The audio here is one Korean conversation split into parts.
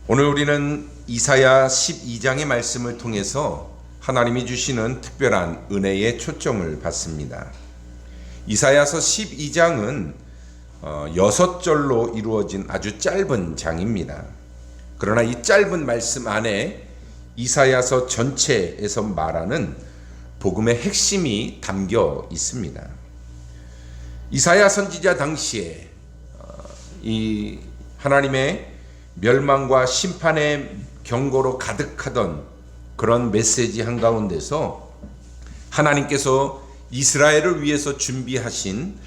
오늘 우리는 이사야 12장의 말씀을 통해서 하나님이 주시는 특별한 은혜의 초점을 받습니다. 이사야서 12장은 6절로 이루어진 아주 짧은 장입니다. 그러나 이 짧은 말씀 안에 이사야서 전체에서 말하는 복음의 핵심이 담겨 있습니다. 이사야 선지자 당시에 이 하나님의 멸망과 심판의 경고로 가득하던 그런 메시지 한가운데서 하나님께서 이스라엘을 위해서 준비하신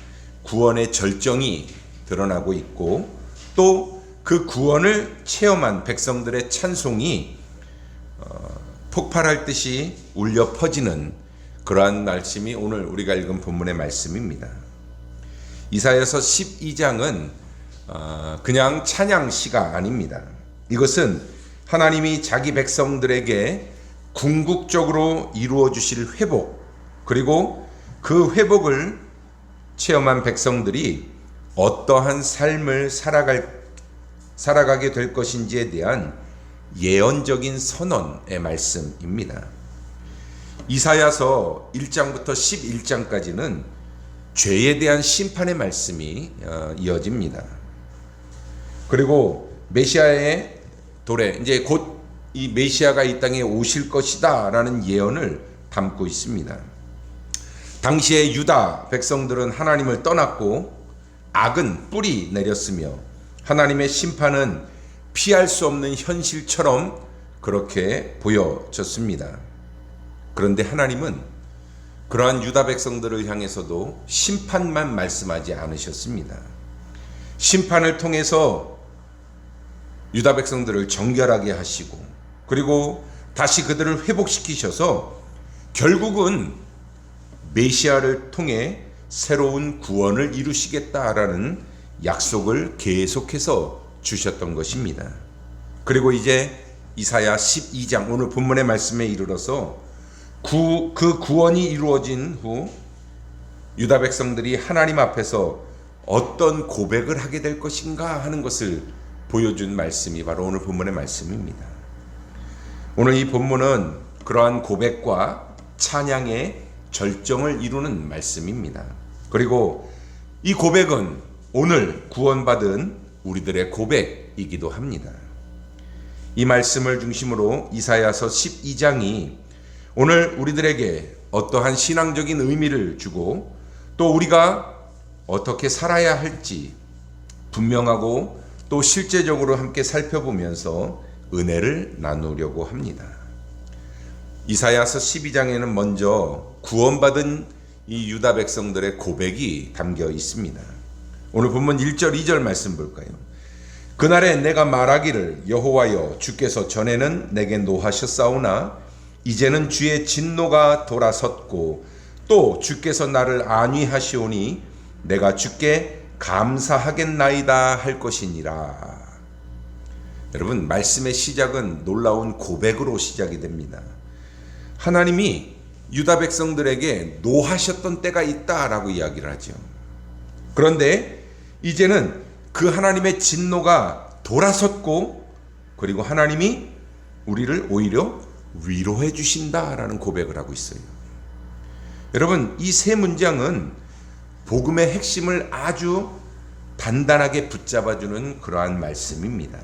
구원의 절정이 드러나고 있고 또 그 구원을 체험한 백성들의 찬송이 폭발할 듯이 울려 퍼지는 그러한 말씀이 오늘 우리가 읽은 본문의 말씀입니다. 이사야서 12장은 그냥 찬양시가 아닙니다. 이것은 하나님이 자기 백성들에게 궁극적으로 이루어 주실 회복, 그리고 그 회복을 체험한 백성들이 어떠한 삶을 살아가게 될 것인지에 대한 예언적인 선언의 말씀입니다. 이사야서 1장부터 11장까지는 죄에 대한 심판의 말씀이 이어집니다. 그리고 메시아의 도래, 이제 곧 이 메시아가 이 땅에 오실 것이다 라는 예언을 담고 있습니다. 당시에 유다 백성들은 하나님을 떠났고 악은 뿌리 내렸으며 하나님의 심판은 피할 수 없는 현실처럼 그렇게 보여졌습니다. 그런데 하나님은 그러한 유다 백성들을 향해서도 심판만 말씀하지 않으셨습니다. 심판을 통해서 유다 백성들을 정결하게 하시고 그리고 다시 그들을 회복시키셔서 결국은 메시아를 통해 새로운 구원을 이루시겠다라는 약속을 계속해서 주셨던 것입니다. 그리고 이제 이사야 12장 오늘 본문의 말씀에 이르러서 그 구원이 이루어진 후 유다 백성들이 하나님 앞에서 어떤 고백을 하게 될 것인가 하는 것을 보여준 말씀이 바로 오늘 본문의 말씀입니다. 오늘 이 본문은 그러한 고백과 찬양의 절정을 이루는 말씀입니다. 그리고 이 고백은 오늘 구원받은 우리들의 고백이기도 합니다. 이 말씀을 중심으로 이사야서 12장이 오늘 우리들에게 어떠한 신앙적인 의미를 주고 또 우리가 어떻게 살아야 할지 분명하고 또 실제적으로 함께 살펴보면서 은혜를 나누려고 합니다. 이사야서 12장에는 먼저 구원받은 이 유다 백성들의 고백이 담겨 있습니다. 오늘 본문 1절 2절 말씀 볼까요? 그날에 내가 말하기를 여호와여 주께서 전에는 내게 노하셨사오나 이제는 주의 진노가 돌아섰고 또 주께서 나를 안위하시오니 내가 주께 감사하겠나이다 할 것이니라. 여러분, 말씀의 시작은 놀라운 고백으로 시작이 됩니다. 하나님이 유다 백성들에게 노하셨던 때가 있다라고 이야기를 하죠. 그런데 이제는 그 하나님의 진노가 돌아섰고 그리고 하나님이 우리를 오히려 위로해 주신다라는 고백을 하고 있어요. 여러분, 이 세 문장은 복음의 핵심을 아주 단단하게 붙잡아주는 그러한 말씀입니다.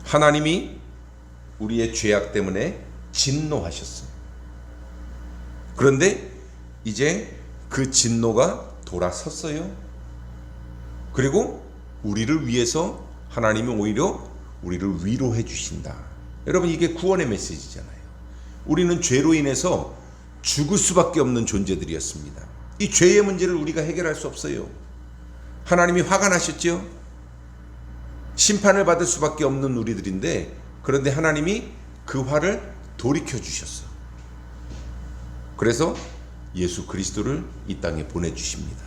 하나님이 우리의 죄악 때문에 진노하셨어요. 그런데 이제 그 진노가 돌아섰어요. 그리고 우리를 위해서 하나님이 오히려 우리를 위로해 주신다. 여러분, 이게 구원의 메시지잖아요. 우리는 죄로 인해서 죽을 수밖에 없는 존재들이었습니다. 이 죄의 문제를 우리가 해결할 수 없어요. 하나님이 화가 나셨죠? 심판을 받을 수밖에 없는 우리들인데 그런데 하나님이 그 화를 돌이켜 주셨어. 그래서 예수 그리스도를 이 땅에 보내주십니다.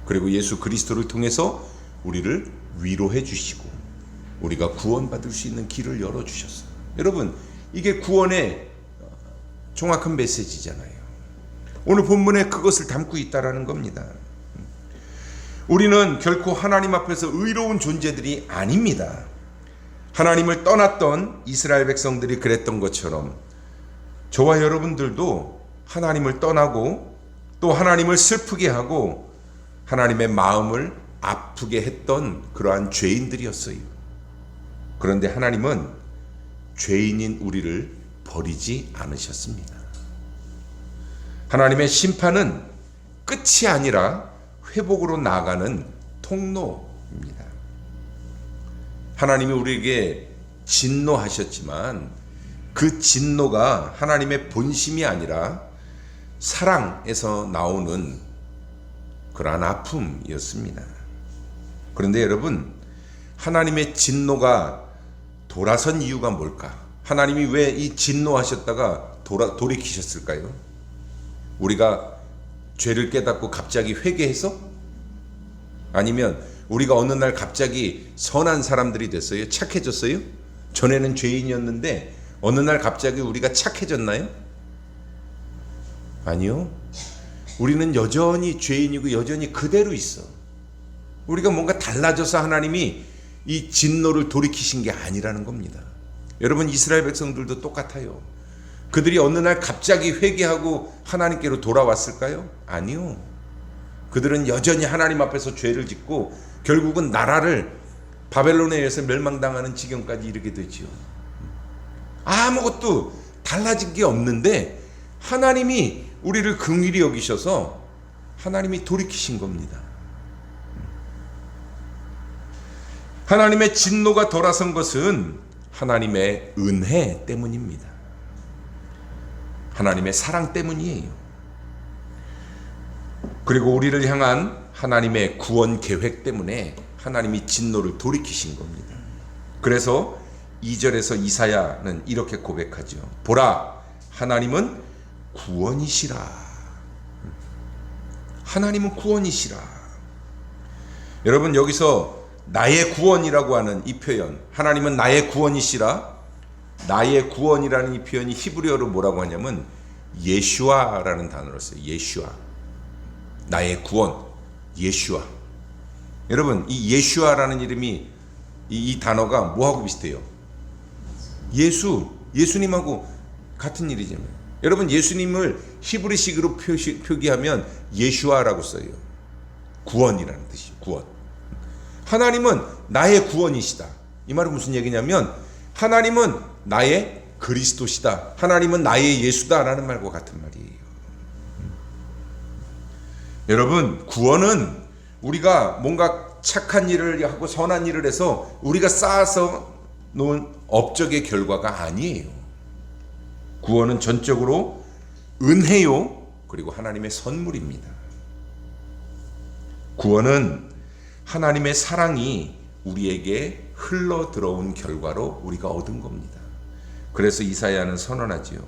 그리고 예수 그리스도를 통해서 우리를 위로해 주시고 우리가 구원받을 수 있는 길을 열어주셨어요. 여러분, 이게 구원의 정확한 메시지잖아요. 오늘 본문에 그것을 담고 있다라는 겁니다. 우리는 결코 하나님 앞에서 의로운 존재들이 아닙니다. 하나님을 떠났던 이스라엘 백성들이 그랬던 것처럼 저와 여러분들도 하나님을 떠나고 또 하나님을 슬프게 하고 하나님의 마음을 아프게 했던 그러한 죄인들이었어요. 그런데 하나님은 죄인인 우리를 버리지 않으셨습니다. 하나님의 심판은 끝이 아니라 회복으로 나아가는 통로입니다. 하나님이 우리에게 진노하셨지만 그 진노가 하나님의 본심이 아니라 사랑에서 나오는 그러한 아픔이었습니다. 그런데 여러분, 하나님의 진노가 돌아선 이유가 뭘까? 하나님이 왜 이 진노하셨다가 돌이키셨을까요? 우리가 죄를 깨닫고 갑자기 회개해서? 아니면 우리가 어느 날 갑자기 선한 사람들이 됐어요? 착해졌어요? 전에는 죄인이었는데 어느 날 갑자기 우리가 착해졌나요? 아니요. 우리는 여전히 죄인이고 여전히 그대로 있어. 우리가 뭔가 달라져서 하나님이 이 진노를 돌이키신 게 아니라는 겁니다. 여러분, 이스라엘 백성들도 똑같아요. 그들이 어느 날 갑자기 회개하고 하나님께로 돌아왔을까요? 아니요. 그들은 여전히 하나님 앞에서 죄를 짓고 결국은 나라를 바벨론에 의해서 멸망당하는 지경까지 이르게 되지요. 아무것도 달라진 게 없는데 하나님이 우리를 긍휼히 여기셔서 하나님이 돌이키신 겁니다. 하나님의 진노가 돌아선 것은 하나님의 은혜 때문입니다. 하나님의 사랑 때문이에요. 그리고 우리를 향한 하나님의 구원 계획 때문에 하나님이 진노를 돌이키신 겁니다. 그래서 2절에서 이사야는 이렇게 고백하죠. 보라, 하나님은 구원이시라. 하나님은 구원이시라. 여러분, 여기서 나의 구원이라고 하는 이 표현, 하나님은 나의 구원이시라. 나의 구원이라는 이 표현이 히브리어로 뭐라고 하냐면 예슈아라는 단어로 써요. 예슈아. 나의 구원, 예슈아. 여러분, 이 예슈아라는 이름이 이 단어가 뭐하고 비슷해요? 예수님하고 같은 일이잖아요. 여러분, 예수님을 히브리식으로 표기하면 예슈아라고 써요. 구원이라는 뜻이에요. 구원. 하나님은 나의 구원이시다. 이 말은 무슨 얘기냐면 하나님은 나의 그리스도시다. 하나님은 나의 예수다라는 말과 같은 말이에요. 여러분, 구원은 우리가 뭔가 착한 일을 하고 선한 일을 해서 우리가 쌓아서 놓은 업적의 결과가 아니에요. 구원은 전적으로 은혜요, 그리고 하나님의 선물입니다. 구원은 하나님의 사랑이 우리에게 흘러 들어온 결과로 우리가 얻은 겁니다. 그래서 이사야는 선언하지요.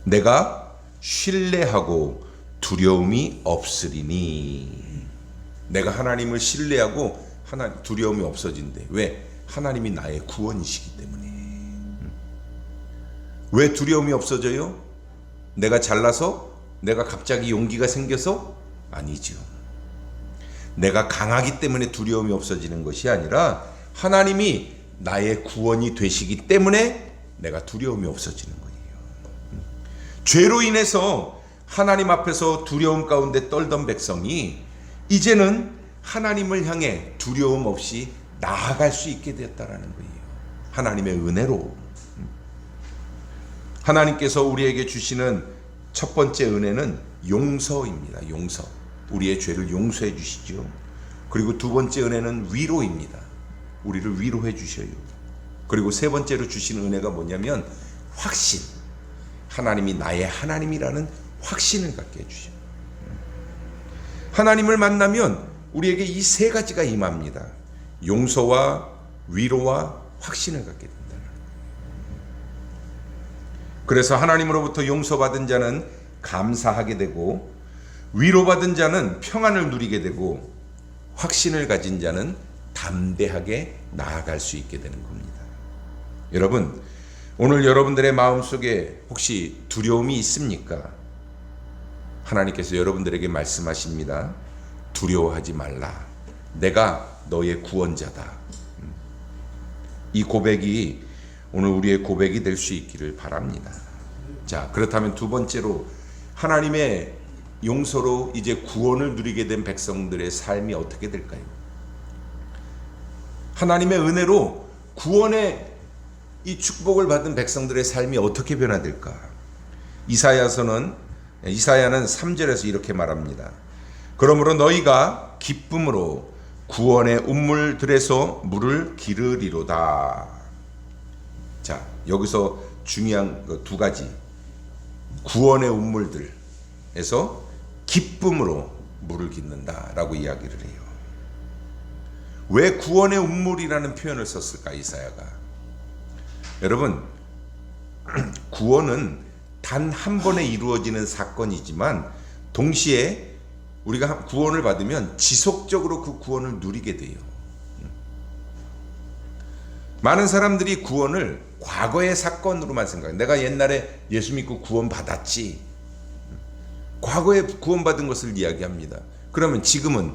내가 신뢰하고 두려움이 없으리니. 내가 하나님을 신뢰하고 두려움이 없어진대. 왜? 하나님이 나의 구원이시기 때문에. 왜 두려움이 없어져요? 내가 잘나서? 내가 갑자기 용기가 생겨서? 아니죠. 내가 강하기 때문에 두려움이 없어지는 것이 아니라 하나님이 나의 구원이 되시기 때문에 내가 두려움이 없어지는 거예요. 죄로 인해서 하나님 앞에서 두려움 가운데 떨던 백성이 이제는 하나님을 향해 두려움 없이 나아갈 수 있게 되었다라는 거예요. 하나님의 은혜로. 하나님께서 우리에게 주시는 첫 번째 은혜는 용서입니다. 용서. 우리의 죄를 용서해 주시죠. 그리고 두 번째 은혜는 위로입니다. 우리를 위로해 주셔요. 그리고 세 번째로 주시는 은혜가 뭐냐면 확신. 하나님이 나의 하나님이라는 확신을 갖게 해주셔요. 하나님을 만나면 우리에게 이 세 가지가 임합니다. 용서와 위로와 확신을 갖게 된다. 그래서 하나님으로부터 용서받은 자는 감사하게 되고, 위로받은 자는 평안을 누리게 되고, 확신을 가진 자는 담대하게 나아갈 수 있게 되는 겁니다. 여러분, 오늘 여러분들의 마음속에 혹시 두려움이 있습니까? 하나님께서 여러분들에게 말씀하십니다. 두려워하지 말라. 내가 너의 구원자다. 이 고백이 오늘 우리의 고백이 될 수 있기를 바랍니다. 자, 그렇다면 두 번째로 하나님의 용서로 이제 구원을 누리게 된 백성들의 삶이 어떻게 될까요? 하나님의 은혜로 구원의 이 축복을 받은 백성들의 삶이 어떻게 변화될까? 이사야는 3절에서 이렇게 말합니다. 그러므로 너희가 기쁨으로 구원의 운물들에서 물을 기르리로다. 자, 여기서 중요한 두 가지. 구원의 운물들에서 기쁨으로 물을 깃는다라고 이야기를 해요. 왜 구원의 운물이라는 표현을 썼을까, 이사야가? 여러분, 구원은 단 한 번에 이루어지는 사건이지만 동시에 우리가 구원을 받으면 지속적으로 그 구원을 누리게 돼요. 많은 사람들이 구원을 과거의 사건으로만 생각해요. 내가 옛날에 예수 믿고 구원 받았지. 과거에 구원받은 것을 이야기합니다. 그러면 지금은,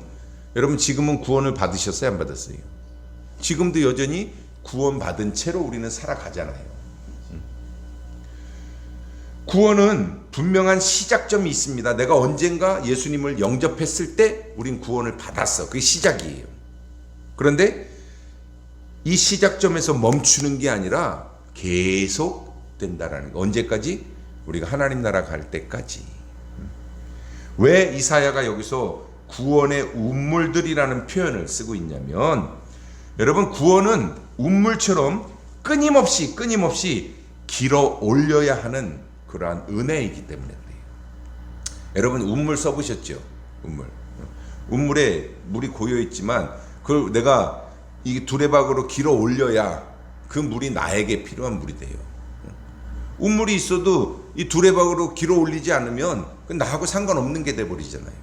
여러분 지금은 구원을 받으셨어요? 안 받았어요? 지금도 여전히 구원받은 채로 우리는 살아가잖아요. 구원은 분명한 시작점이 있습니다. 내가 언젠가 예수님을 영접했을 때 우린 구원을 받았어. 그게 시작이에요. 그런데 이 시작점에서 멈추는 게 아니라 계속 된다라는 거. 언제까지? 우리가 하나님 나라 갈 때까지. 왜 이사야가 여기서 구원의 운물들이라는 표현을 쓰고 있냐면, 여러분 구원은 운물처럼 끊임없이 길어 올려야 하는 그러한 은혜이기 때문에 그래요. 여러분 운물 써보셨죠? 운물에 물이 고여 있지만 그걸 내가 이 두레박으로 길어 올려야 그 물이 나에게 필요한 물이 돼요. 운물이 있어도 이 두레박으로 길어 올리지 않으면 나하고 상관없는 게 돼버리잖아요.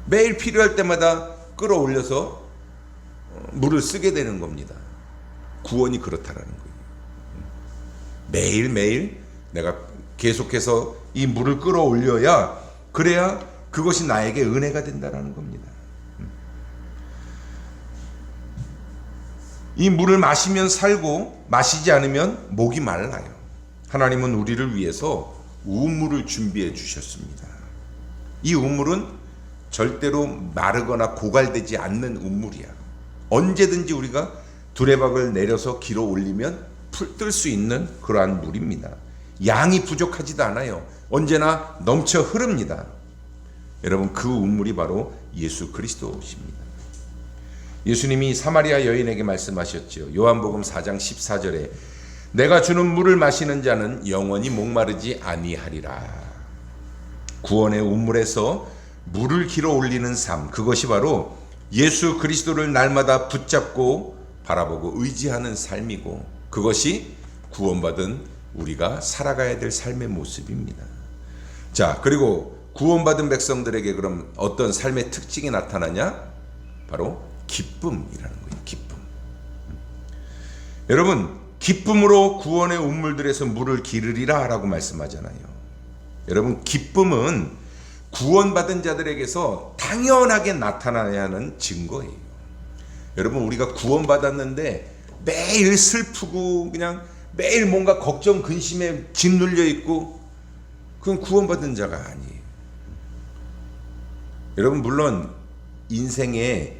매일 필요할 때마다 끌어올려서 물을 쓰게 되는 겁니다. 구원이 그렇다라는 거예요. 매일매일 내가 계속해서 이 물을 끌어올려야, 그래야 그것이 나에게 은혜가 된다는 겁니다. 이 물을 마시면 살고 마시지 않으면 목이 말라요. 하나님은 우리를 위해서 우물을 준비해 주셨습니다. 이 우물은 절대로 마르거나 고갈되지 않는 우물이야. 언제든지 우리가 두레박을 내려서 길어 올리면 뜰 수 있는 그러한 물입니다. 양이 부족하지도 않아요. 언제나 넘쳐 흐릅니다. 여러분 그 우물이 바로 예수 그리스도십니다. 예수님이 사마리아 여인에게 말씀하셨죠. 요한복음 4장 14절에 내가 주는 물을 마시는 자는 영원히 목마르지 아니하리라. 구원의 우물에서 물을 길어 올리는 삶, 그것이 바로 예수 그리스도를 날마다 붙잡고 바라보고 의지하는 삶이고, 그것이 구원받은 우리가 살아가야 될 삶의 모습입니다. 자, 그리고 구원받은 백성들에게 그럼 어떤 삶의 특징이 나타나냐? 바로 기쁨이라는 거예요. 기쁨. 여러분, 기쁨으로 구원의 운물들에서 물을 기르리라 라고 말씀하잖아요. 여러분, 기쁨은 구원받은 자들에게서 당연하게 나타나야 하는 증거예요. 여러분, 우리가 구원받았는데 매일 슬프고 그냥 매일 뭔가 걱정 근심에 짓눌려 있고, 그건 구원받은 자가 아니에요. 여러분, 물론 인생에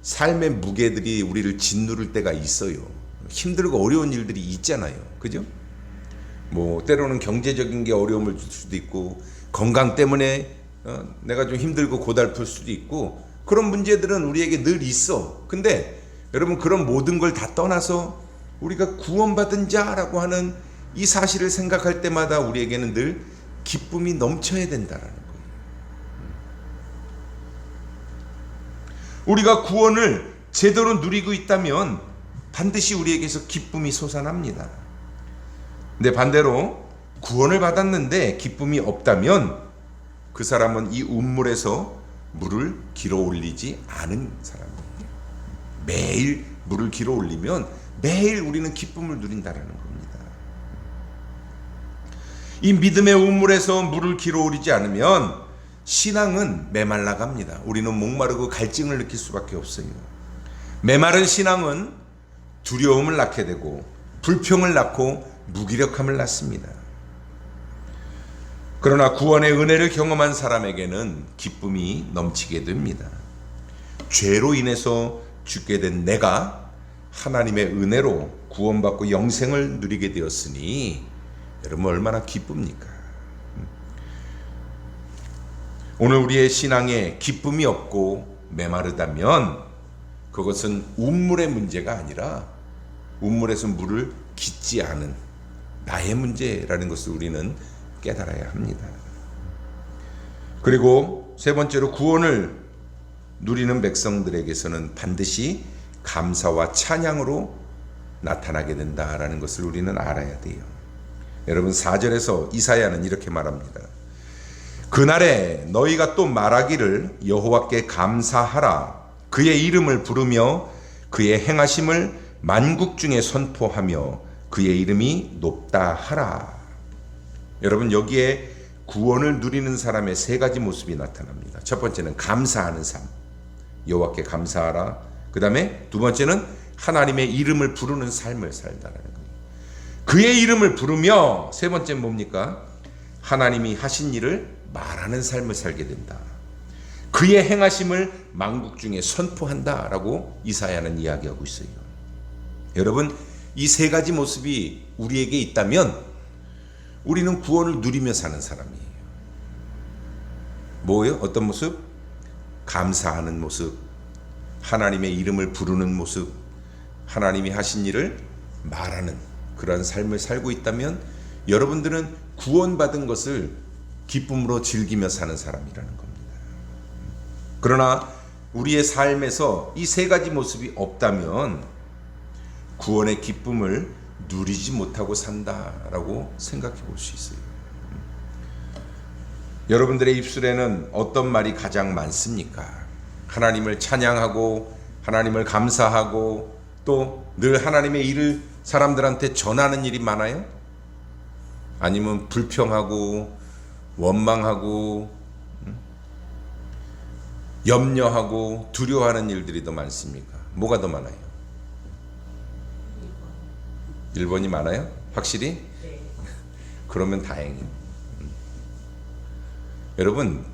삶의 무게들이 우리를 짓누를 때가 있어요. 힘들고 어려운 일들이 있잖아요. 그죠? 뭐 때로는 경제적인 게 어려움을 줄 수도 있고, 건강 때문에 내가 좀 힘들고 고달플 수도 있고, 그런 문제들은 우리에게 늘 있어. 근데 여러분, 그런 모든 걸 다 떠나서 우리가 구원받은 자라고 하는 이 사실을 생각할 때마다 우리에게는 늘 기쁨이 넘쳐야 된다는 거예요. 우리가 구원을 제대로 누리고 있다면 반드시 우리에게서 기쁨이 솟아납니다. 근데 반대로 구원을 받았는데 기쁨이 없다면 그 사람은 이 운물에서 물을 길어 올리지 않은 사람이에요. 매일 물을 길어 올리면 매일 우리는 기쁨을 누린다는 겁니다. 이 믿음의 우물에서 물을 길어오르지 않으면 신앙은 메말라 갑니다. 우리는 목마르고 갈증을 느낄 수밖에 없어요. 메마른 신앙은 두려움을 낳게 되고 불평을 낳고 무기력함을 낳습니다. 그러나 구원의 은혜를 경험한 사람에게는 기쁨이 넘치게 됩니다. 죄로 인해서 죽게 된 내가 하나님의 은혜로 구원받고 영생을 누리게 되었으니 여러분 얼마나 기쁩니까? 오늘 우리의 신앙에 기쁨이 없고 메마르다면 그것은 우물의 문제가 아니라 우물에서 물을 깃지 않은 나의 문제라는 것을 우리는 깨달아야 합니다. 그리고 세 번째로 구원을 누리는 백성들에게서는 반드시 감사와 찬양으로 나타나게 된다라는 것을 우리는 알아야 돼요. 여러분 4절에서 이사야는 이렇게 말합니다. 그날에 너희가 또 말하기를 여호와께 감사하라. 그의 이름을 부르며 그의 행하심을 만국 중에 선포하며 그의 이름이 높다 하라. 여러분 여기에 구원을 누리는 사람의 세 가지 모습이 나타납니다. 첫 번째는 감사하는 삶, 여호와께 감사하라. 그 다음에 두 번째는 하나님의 이름을 부르는 삶을 살다라는 겁니다. 그의 이름을 부르며 세 번째는 뭡니까? 하나님이 하신 일을 말하는 삶을 살게 된다. 그의 행하심을 만국 중에 선포한다라고 이사야는 이야기하고 있어요. 여러분 이 세 가지 모습이 우리에게 있다면 우리는 구원을 누리며 사는 사람이에요. 뭐예요? 어떤 모습? 감사하는 모습, 하나님의 이름을 부르는 모습, 하나님이 하신 일을 말하는 그러한 삶을 살고 있다면 여러분들은 구원받은 것을 기쁨으로 즐기며 사는 사람이라는 겁니다. 그러나 우리의 삶에서 이 세 가지 모습이 없다면 구원의 기쁨을 누리지 못하고 산다라고 생각해 볼 수 있어요. 여러분들의 입술에는 어떤 말이 가장 많습니까? 하나님을 찬양하고 하나님을 감사하고 또 늘 하나님의 일을 사람들한테 전하는 일이 많아요? 아니면 불평하고 원망하고 염려하고 두려워하는 일들이 더 많습니까? 뭐가 더 많아요? 1번이 많아요? 확실히? 네. 그러면 다행이에요. 여러분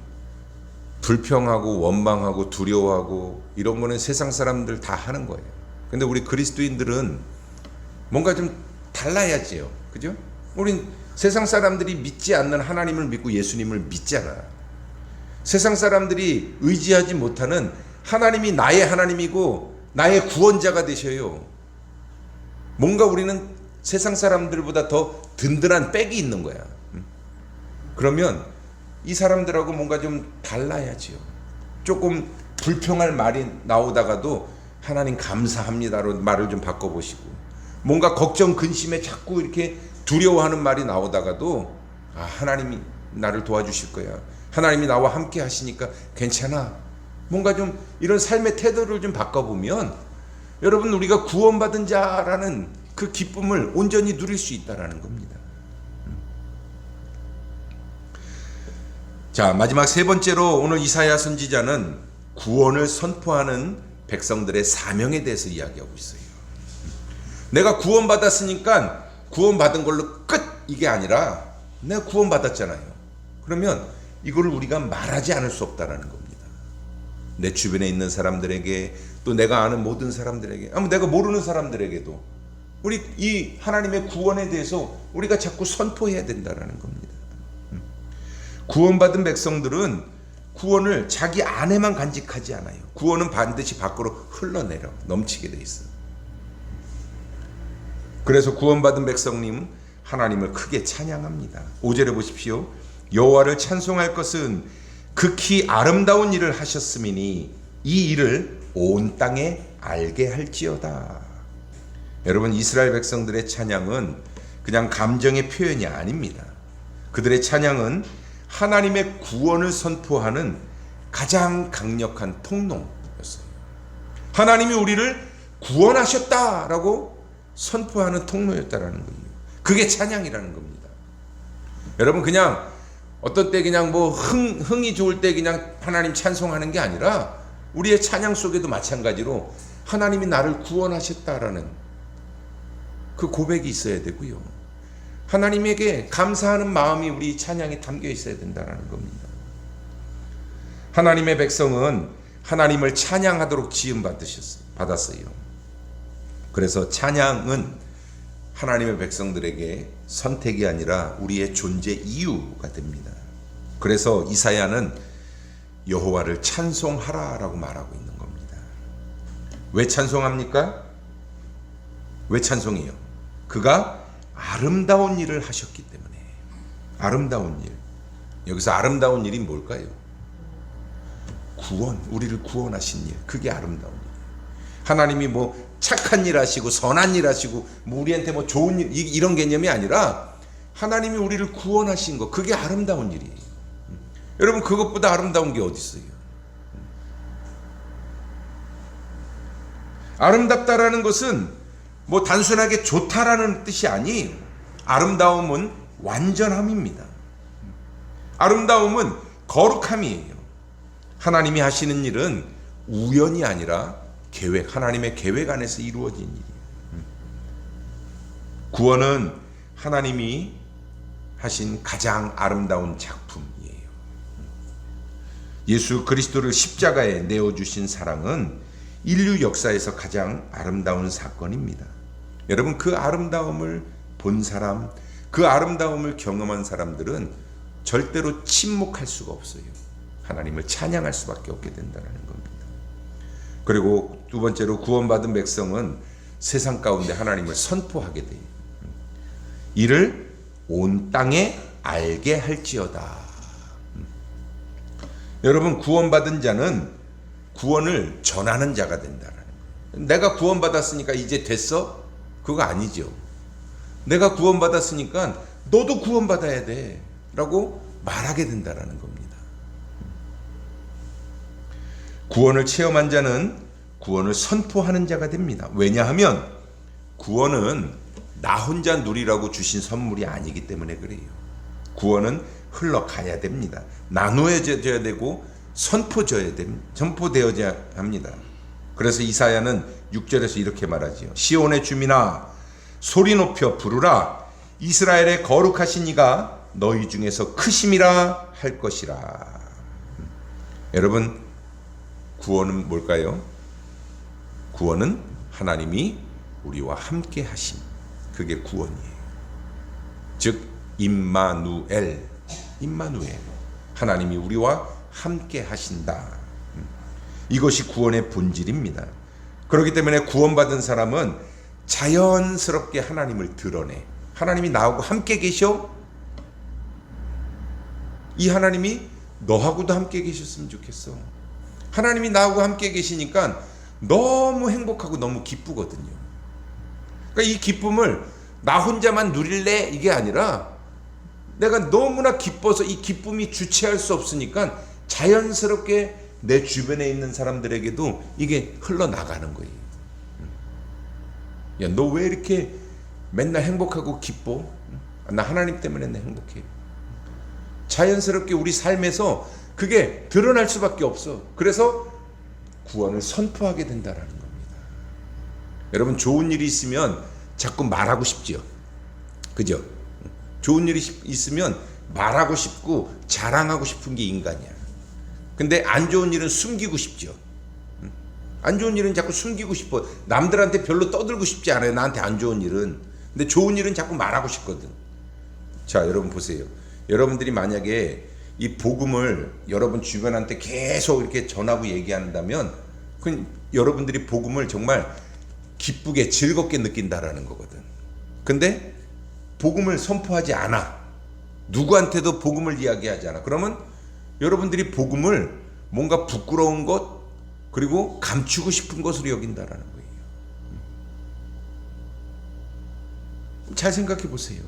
불평하고 원망하고 두려워하고 이런 거는 세상 사람들 다 하는 거예요. 근데 우리 그리스도인들은 뭔가 좀 달라야지요. 그죠? 우린 세상 사람들이 믿지 않는 하나님을 믿고 예수님을 믿잖아. 세상 사람들이 의지하지 못하는 하나님이 나의 하나님이고 나의 구원자가 되셔요. 뭔가 우리는 세상 사람들보다 더 든든한 백이 있는 거야. 그러면 이 사람들하고 뭔가 좀 달라야지요. 조금 불평할 말이 나오다가도 하나님 감사합니다로 말을 좀 바꿔보시고, 뭔가 걱정 근심에 자꾸 이렇게 두려워하는 말이 나오다가도 하나님이 나를 도와주실 거야, 하나님이 나와 함께 하시니까 괜찮아, 뭔가 좀 이런 삶의 태도를 좀 바꿔보면 여러분 우리가 구원받은 자라는 그 기쁨을 온전히 누릴 수 있다라는 겁니다. 자, 마지막 세 번째로 오늘 이사야 선지자는 구원을 선포하는 백성들의 사명에 대해서 이야기하고 있어요. 내가 구원받았으니까 구원받은 걸로 끝, 이게 아니라 내가 구원받았잖아요. 그러면 이걸 우리가 말하지 않을 수 없다라는 겁니다. 내 주변에 있는 사람들에게, 또 내가 아는 모든 사람들에게, 아무 내가 모르는 사람들에게도 우리 이 하나님의 구원에 대해서 우리가 자꾸 선포해야 된다라는 겁니다. 구원받은 백성들은 구원을 자기 안에만 간직하지 않아요. 구원은 반드시 밖으로 흘러내려 넘치게 돼 있어요. 그래서 구원받은 백성님은 하나님을 크게 찬양합니다. 5절에 보십시오. 여호와를 찬송할 것은 극히 아름다운 일을 하셨음이니 이 일을 온 땅에 알게 할지어다. 여러분, 이스라엘 백성들의 찬양은 그냥 감정의 표현이 아닙니다. 그들의 찬양은 하나님의 구원을 선포하는 가장 강력한 통로였어요. 하나님이 우리를 구원하셨다라고 선포하는 통로였다라는 거예요. 그게 찬양이라는 겁니다. 여러분 그냥 어떤 때 그냥 뭐 흥이 좋을 때 그냥 하나님 찬송하는 게 아니라 우리의 찬양 속에도 마찬가지로 하나님이 나를 구원하셨다라는 그 고백이 있어야 되고요. 하나님에게 감사하는 마음이 우리 찬양에 담겨 있어야 된다는 겁니다. 하나님의 백성은 하나님을 찬양하도록 지음 받았어요. 그래서 찬양은 하나님의 백성들에게 선택이 아니라 우리의 존재 이유가 됩니다. 그래서 이사야는 여호와를 찬송하라라고 말하고 있는 겁니다. 왜 찬송합니까? 왜 찬송해요? 그가 아름다운 일을 하셨기 때문에. 아름다운 일. 여기서 아름다운 일이 뭘까요? 구원, 우리를 구원하신 일. 그게 아름다운 일. 하나님이 뭐 착한 일 하시고 선한 일 하시고 뭐 우리한테 뭐 좋은 일 이런 개념이 아니라 하나님이 우리를 구원하신 거, 그게 아름다운 일이에요. 여러분 그것보다 아름다운 게 어디 있어요? 아름답다라는 것은 뭐 단순하게 좋다라는 뜻이 아니에요. 아름다움은 완전함입니다. 아름다움은 거룩함이에요. 하나님이 하시는 일은 우연이 아니라 계획, 하나님의 계획 안에서 이루어진 일이에요. 구원은 하나님이 하신 가장 아름다운 작품이에요. 예수 그리스도를 십자가에 내어주신 사랑은 인류 역사에서 가장 아름다운 사건입니다. 여러분 그 아름다움을 본 사람, 그 아름다움을 경험한 사람들은 절대로 침묵할 수가 없어요. 하나님을 찬양할 수밖에 없게 된다는 겁니다. 그리고 두 번째로 구원받은 백성은 세상 가운데 하나님을 선포하게 돼요. 이를 온 땅에 알게 할지어다. 여러분 구원받은 자는 구원을 전하는 자가 된다는 거예요. 내가 구원받았으니까 이제 됐어? 그거 아니죠. 내가 구원받았으니까 너도 구원받아야 돼 라고 말하게 된다는 겁니다. 구원을 체험한 자는 구원을 선포하는 자가 됩니다. 왜냐하면 구원은 나 혼자 누리라고 주신 선물이 아니기 때문에 그래요. 구원은 흘러가야 됩니다. 나누어져야 되고 선포되어야 합니다. 그래서 이사야는 6절에서 이렇게 말하지요. 시온의 주민아 소리 높여 부르라. 이스라엘의 거룩하신 이가 너희 중에서 크심이라 할 것이라. 여러분 구원은 뭘까요? 구원은 하나님이 우리와 함께 하심. 그게 구원이에요. 즉 임마누엘. 하나님이 우리와 함께 하신다. 이것이 구원의 본질입니다. 그렇기 때문에 구원받은 사람은 자연스럽게 하나님을 드러내. 하나님이 나하고 함께 계셔? 이 하나님이 너하고도 함께 계셨으면 좋겠어. 하나님이 나하고 함께 계시니까 너무 행복하고 너무 기쁘거든요. 그러니까 이 기쁨을 나 혼자만 누릴래? 이게 아니라 내가 너무나 기뻐서 이 기쁨이 주체할 수 없으니까 자연스럽게 내 주변에 있는 사람들에게도 이게 흘러나가는 거예요. 야, 너 왜 이렇게 맨날 행복하고 기뻐? 나 하나님 때문에 내 행복해. 자연스럽게 우리 삶에서 그게 드러날 수밖에 없어. 그래서 구원을 선포하게 된다는 겁니다. 여러분 좋은 일이 있으면 자꾸 말하고 싶죠. 그죠? 좋은 일이 있으면 말하고 싶고 자랑하고 싶은 게 인간이야. 근데 안 좋은 일은 숨기고 싶죠. 안 좋은 일은 자꾸 숨기고 싶어. 남들한테 별로 떠들고 싶지 않아요. 나한테 안 좋은 일은. 근데 좋은 일은 자꾸 말하고 싶거든. 자, 여러분 보세요. 여러분들이 만약에 이 복음을 여러분 주변한테 계속 이렇게 전하고 얘기한다면 여러분들이 복음을 정말 기쁘게 즐겁게 느낀다라는 거거든. 근데 복음을 선포하지 않아. 누구한테도 복음을 이야기하지 않아. 그러면 여러분들이 복음을 뭔가 부끄러운 것 그리고 감추고 싶은 것으로 여긴다라는 거예요. 잘 생각해 보세요.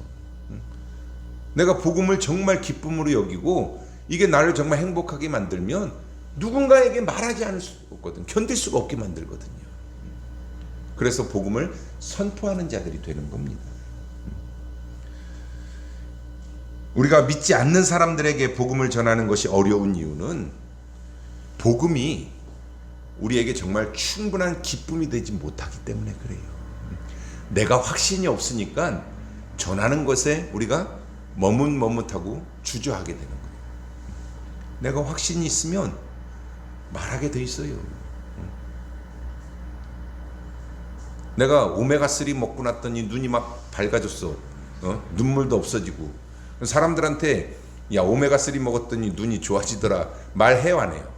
내가 복음을 정말 기쁨으로 여기고 이게 나를 정말 행복하게 만들면 누군가에게 말하지 않을 수 없거든. 견딜 수가 없게 만들거든요. 그래서 복음을 선포하는 자들이 되는 겁니다. 우리가 믿지 않는 사람들에게 복음을 전하는 것이 어려운 이유는 복음이 우리에게 정말 충분한 기쁨이 되지 못하기 때문에 그래요. 내가 확신이 없으니까 전하는 것에 우리가 머뭇머뭇하고 주저하게 되는 거예요. 내가 확신이 있으면 말하게 돼 있어요. 내가 오메가3 먹고 났더니 눈이 막 밝아졌어. 눈물도 없어지고. 사람들한테 야 오메가3 먹었더니 눈이 좋아지더라 말해요 안 해요?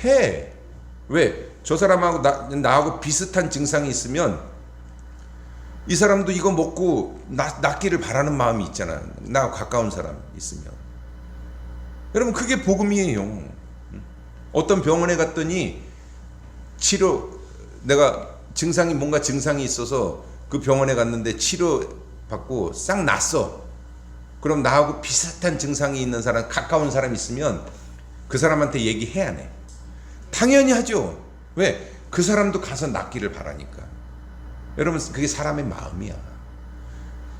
해. 왜? 저 사람하고 나하고 비슷한 증상이 있으면 이 사람도 이거 먹고 낫기를 바라는 마음이 있잖아. 나하고 가까운 사람 있으면. 여러분 그게 복음이에요. 어떤 병원에 갔더니 내가 뭔가 증상이 있어서 그 병원에 갔는데 치료 받고 싹 났어. 그럼 나하고 비슷한 증상이 있는 사람, 가까운 사람 있으면 그 사람한테 얘기해야 해. 당연히 하죠. 왜? 그 사람도 가서 낫기를 바라니까. 여러분 그게 사람의 마음이야.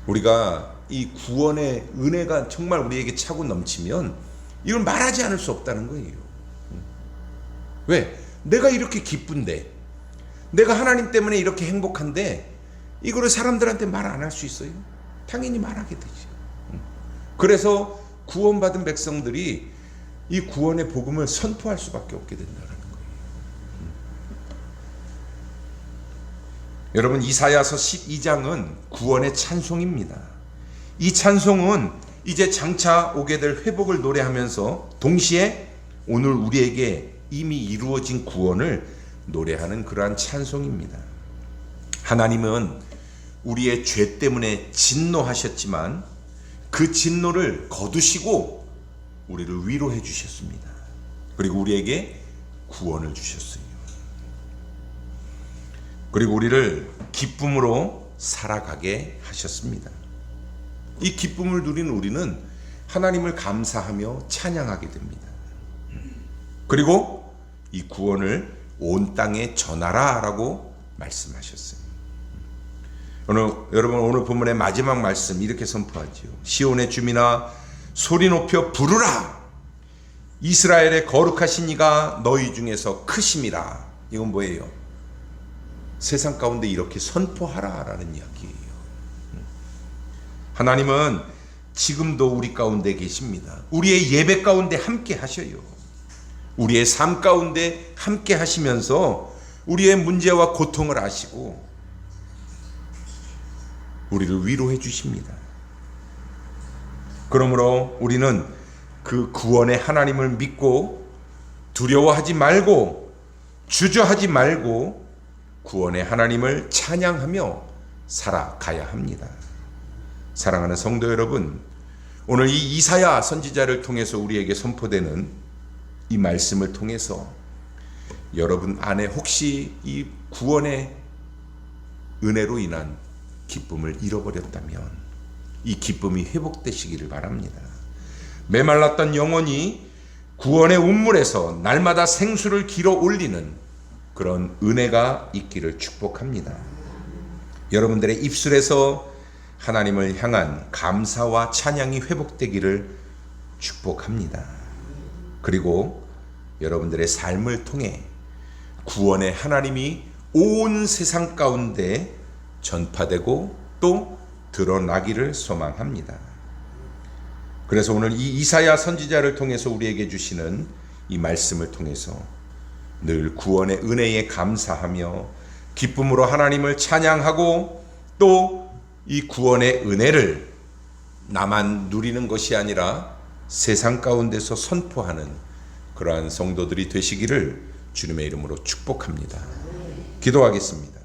우리가 이 구원의 은혜가 정말 우리에게 차고 넘치면 이걸 말하지 않을 수 없다는 거예요. 왜? 내가 이렇게 기쁜데, 내가 하나님 때문에 이렇게 행복한데 이거를 사람들한테 말 안 할 수 있어요? 당연히 말하게 되죠. 그래서 구원받은 백성들이 이 구원의 복음을 선포할 수밖에 없게 된다는 거예요. 여러분 이사야서 12장은 구원의 찬송입니다. 이 찬송은 이제 장차 오게 될 회복을 노래하면서 동시에 오늘 우리에게 이미 이루어진 구원을 노래하는 그러한 찬송입니다. 하나님은 우리의 죄 때문에 진노하셨지만 그 진노를 거두시고 우리를 위로해 주셨습니다. 그리고 우리에게 구원을 주셨어요. 그리고 우리를 기쁨으로 살아가게 하셨습니다. 이 기쁨을 누리는 우리는 하나님을 감사하며 찬양하게 됩니다. 그리고 이 구원을 온 땅에 전하라 라고 말씀하셨어요. 여러분 오늘 본문의 마지막 말씀 이렇게 선포하지요. 시온의 주민아 소리 높여 부르라. 이스라엘의 거룩하신 이가 너희 중에서 크심이라. 이건 뭐예요? 세상 가운데 이렇게 선포하라 라는 이야기예요. 하나님은 지금도 우리 가운데 계십니다. 우리의 예배 가운데 함께 하셔요. 우리의 삶 가운데 함께 하시면서 우리의 문제와 고통을 아시고 우리를 위로해 주십니다. 그러므로 우리는 그 구원의 하나님을 믿고 두려워하지 말고 주저하지 말고 구원의 하나님을 찬양하며 살아가야 합니다. 사랑하는 성도 여러분, 오늘 이 이사야 선지자를 통해서 우리에게 선포되는 이 말씀을 통해서 여러분 안에 혹시 이 구원의 은혜로 인한 기쁨을 잃어버렸다면 이 기쁨이 회복되시기를 바랍니다. 메말랐던 영혼이 구원의 운물에서 날마다 생수를 길어 올리는 그런 은혜가 있기를 축복합니다. 여러분들의 입술에서 하나님을 향한 감사와 찬양이 회복되기를 축복합니다. 그리고 여러분들의 삶을 통해 구원의 하나님이 온 세상 가운데 전파되고 또 드러나기를 소망합니다. 그래서 오늘 이 이사야 선지자를 통해서 우리에게 주시는 이 말씀을 통해서 늘 구원의 은혜에 감사하며 기쁨으로 하나님을 찬양하고 또 이 구원의 은혜를 나만 누리는 것이 아니라 세상 가운데서 선포하는 그러한 성도들이 되시기를 주님의 이름으로 축복합니다. 기도하겠습니다.